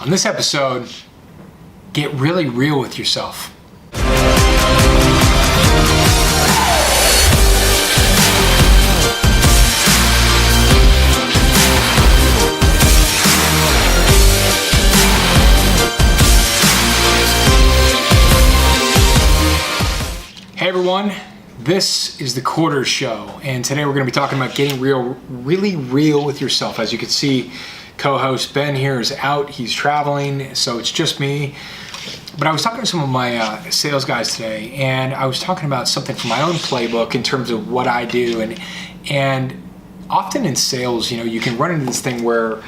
On this episode, get really real with yourself. Hey everyone, this is the Quarter Show, and today we're going to be talking about getting really real with yourself. As you can see, co-host Ben here is out, he's traveling, so it's just me. But I was talking to some of my sales guys today, and I was talking about something from my own playbook in terms of what I do, and often in sales, you can run into this thing where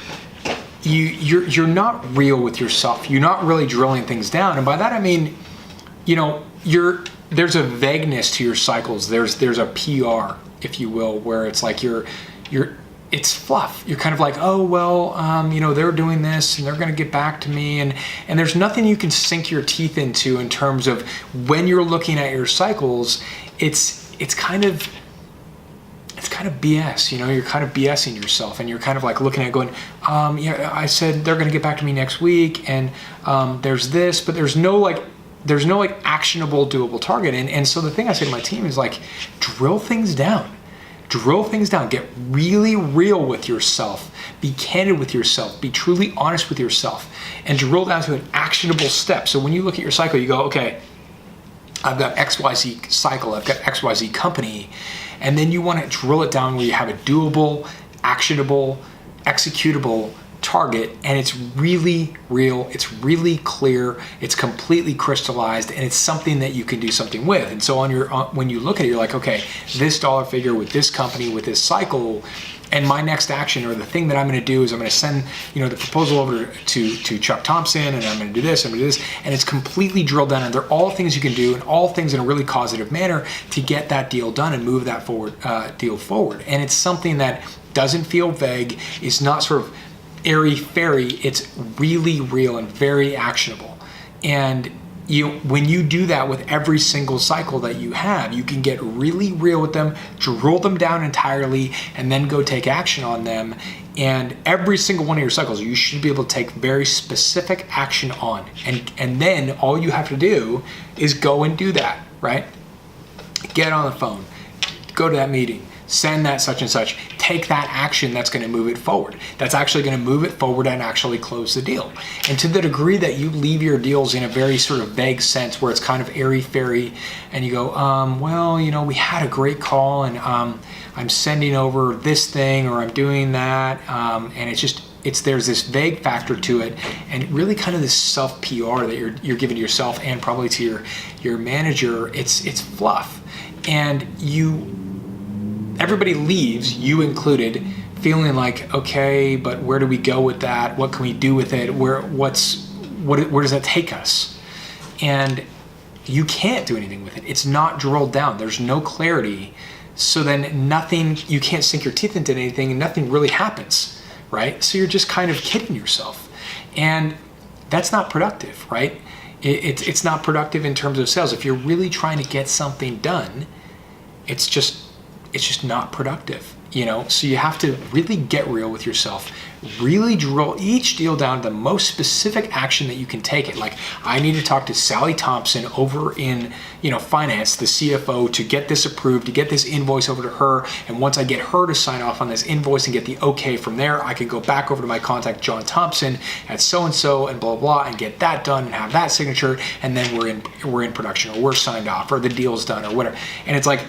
you're not real with yourself. You're not really drilling things down, and by that I mean, there's a vagueness to your cycles. There's a PR, if you will, where it's like it's fluff. You're kind of like, oh well, they're doing this and they're going to get back to me, and there's nothing you can sink your teeth into in terms of when you're looking at your cycles. It's kind of BS. You're kind of BSing yourself, and you're kind of like looking at it going, I said they're going to get back to me next week, and there's this, but there's no actionable, doable target. And so the thing I say to my team is like, drill things down, get really real with yourself, be candid with yourself, be truly honest with yourself, and drill down to an actionable step. So when you look at your cycle, you go, okay, I've got XYZ cycle, I've got XYZ company, and then you want to drill it down where you have a doable, actionable, executable target, and it's really real, it's really clear, it's completely crystallized, and it's something that you can do something with. And so when you look at it, you're like, okay, this dollar figure with this company, with this cycle, and my next action, or the thing that I'm going to do, is I'm going to send the proposal over to Chuck Thompson, and I'm going to do this, and it's completely drilled down, and they're all things you can do, and all things in a really causative manner to get that deal done and move that deal forward. And it's something that doesn't feel vague, is not sort of airy-fairy, it's really real and very actionable. And when you do that with every single cycle that you have, you can get really real with them, drill them down entirely, and then go take action on them. And every single one of your cycles, you should be able to take very specific action on. And then all you have to do is go and do that, right? Get on the phone, go to that meeting, send that such and such, take that action that's going to move it forward. That's actually going to move it forward and actually close the deal. And to the degree that you leave your deals in a very sort of vague sense where it's kind of airy-fairy, and you go, we had a great call, and I'm sending over this thing, or I'm doing that, and there's this vague factor to it, and really kind of this self-PR that you're giving to yourself and probably to your manager. It's fluff, and everybody leaves, you included, feeling like, okay, but where do we go with that? What can we do with it? Where does that take us? And you can't do anything with it. It's not drilled down. There's no clarity. So then you can't sink your teeth into anything, and nothing really happens, right? So you're just kind of kidding yourself. And that's not productive, right? It's not productive in terms of sales. If you're really trying to get something done, it's just not productive, So you have to really get real with yourself, really drill each deal down to the most specific action that you can take it. Like, I need to talk to Sally Thompson over in, finance, the CFO, to get this approved, to get this invoice over to her. And once I get her to sign off on this invoice and get the okay from there, I can go back over to my contact, John Thompson at so-and-so, and blah, blah, and get that done and have that signature. And then we're in production, or we're signed off, or the deal's done, or whatever. And it's like,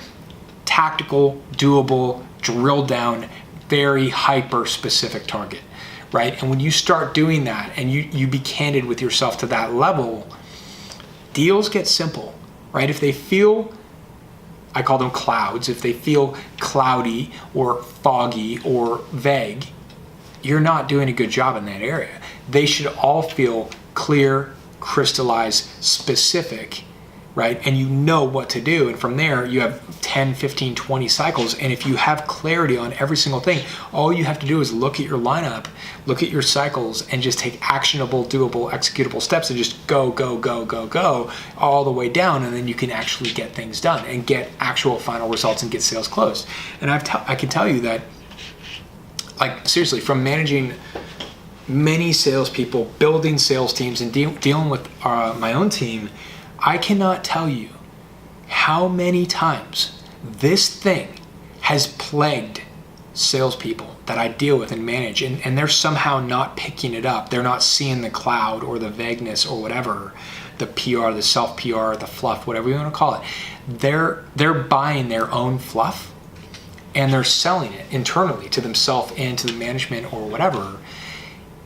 tactical, doable, drilled down, very hyper specific target, right? And when you start doing that, and you be candid with yourself to that level, deals get simple, right? If they feel, I call them clouds, if they feel cloudy or foggy or vague, you're not doing a good job in that area. They should all feel clear, crystallized, specific, right? And you know what to do. And from there, you have 10, 15, 20 cycles. And if you have clarity on every single thing, all you have to do is look at your lineup, look at your cycles, and just take actionable, doable, executable steps, and just go all the way down. And then you can actually get things done and get actual final results and get sales closed. And I can tell you that, like, seriously, from managing many salespeople, building sales teams, and dealing with my own team, I cannot tell you how many times this thing has plagued salespeople that I deal with and manage, and they're somehow not picking it up. They're not seeing the cloud or the vagueness or whatever, the PR, the self-PR, the fluff, whatever you want to call it. They're buying their own fluff, and they're selling it internally to themselves and to the management or whatever.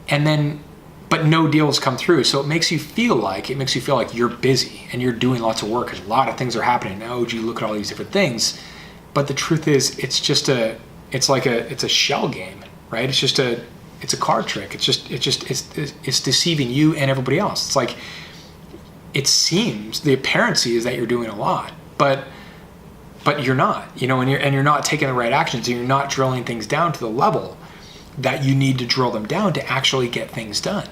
And then, but no deals come through. So it makes you feel like you're busy and you're doing lots of work and a lot of things are happening. Oh, gee, look at all these different things. But the truth is, it's a shell game, right? It's a card trick. It's deceiving you and everybody else. It's like, it seems, the apparency is that you're doing a lot, but you're not, and you're not taking the right actions, and you're not drilling things down to the level that you need to drill them down to actually get things done.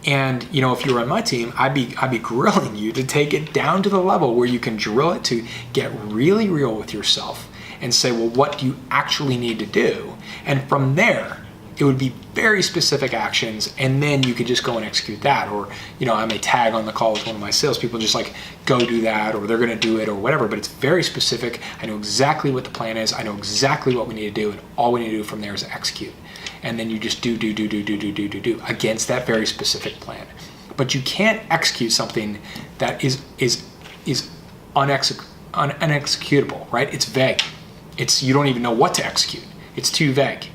And if you were on my team, I'd be grilling you to take it down to the level where you can drill it, to get really real with yourself and say, well, what do you actually need to do? And from there, it would be very specific actions, and then you could just go and execute that. Or, I may tag on the call with one of my salespeople, just like, go do that, or they're gonna do it, or whatever, but it's very specific. I know exactly what the plan is. I know exactly what we need to do, and all we need to do from there is execute. And then you just do against that very specific plan. But you can't execute something that is unexecutable, right? It's vague. You don't even know what to execute. It's too vague.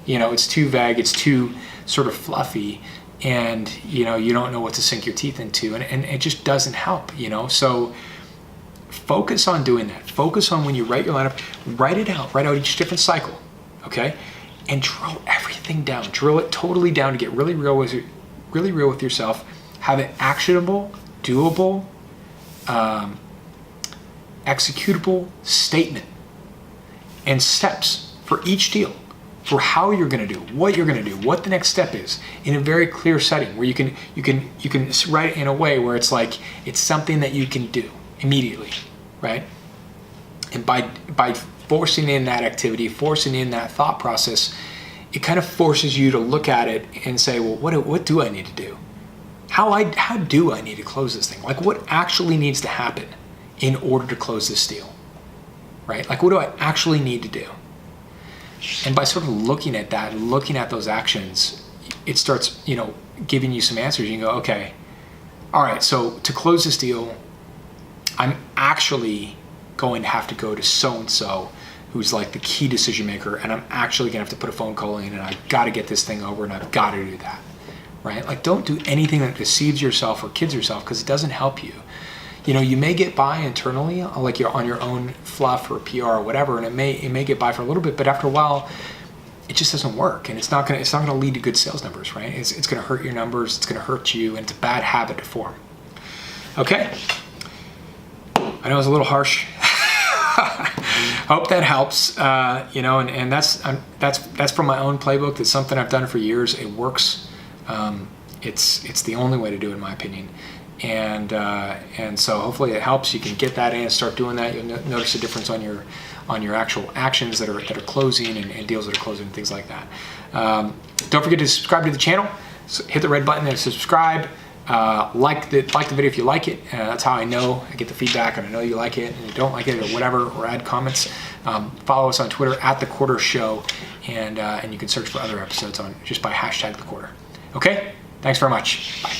It's too vague, it's too sort of fluffy, and you don't know what to sink your teeth into, and it just doesn't help. So focus on doing that. Focus on, when you write your lineup, write out each different cycle, okay? And drill everything down. Drill it totally down to get really real with yourself. Have an actionable, doable, executable statement and steps for each deal, for how you're going to do, what you're going to do, what the next step is, in a very clear setting where you can write it in a way where it's like it's something that you can do immediately, right? And by forcing in that activity, forcing in that thought process, it kind of forces you to look at it and say, well, what do I need to do? How do I need to close this thing? Like, what actually needs to happen in order to close this deal, right? Like, what do I actually need to do? And by sort of looking at that, looking at those actions, it starts, giving you some answers. You can go, okay, all right, so to close this deal, I'm actually going to have to go to so-and-so, who's like the key decision maker, and I'm actually gonna have to put a phone call in, and I've got to get this thing over, and I've got to do that, right? Like, don't do anything that deceives yourself or kids yourself, because it doesn't help you. You may get by internally, like you're on your own fluff or PR or whatever, and it may get by for a little bit, but after a while, it just doesn't work, and it's not gonna lead to good sales numbers, right? It's gonna hurt your numbers, it's gonna hurt you, and it's a bad habit to form. Okay, I know it was a little harsh. Hope that helps. And that's from my own playbook. That's something I've done for years. It works. It's the only way to do it, in my opinion. And so hopefully it helps. You can get that in and start doing that. You'll notice a difference on your actual actions that are closing, and deals that are closing, and things like that. Don't forget to subscribe to the channel. So hit the red button and subscribe. Like the video if you like it. That's how I know. I get the feedback, and I know you like it, and you don't like it, or whatever, or add comments. Follow us on Twitter @thequarter_show, and you can search for other episodes just by #thequarter. Okay, thanks very much. Bye.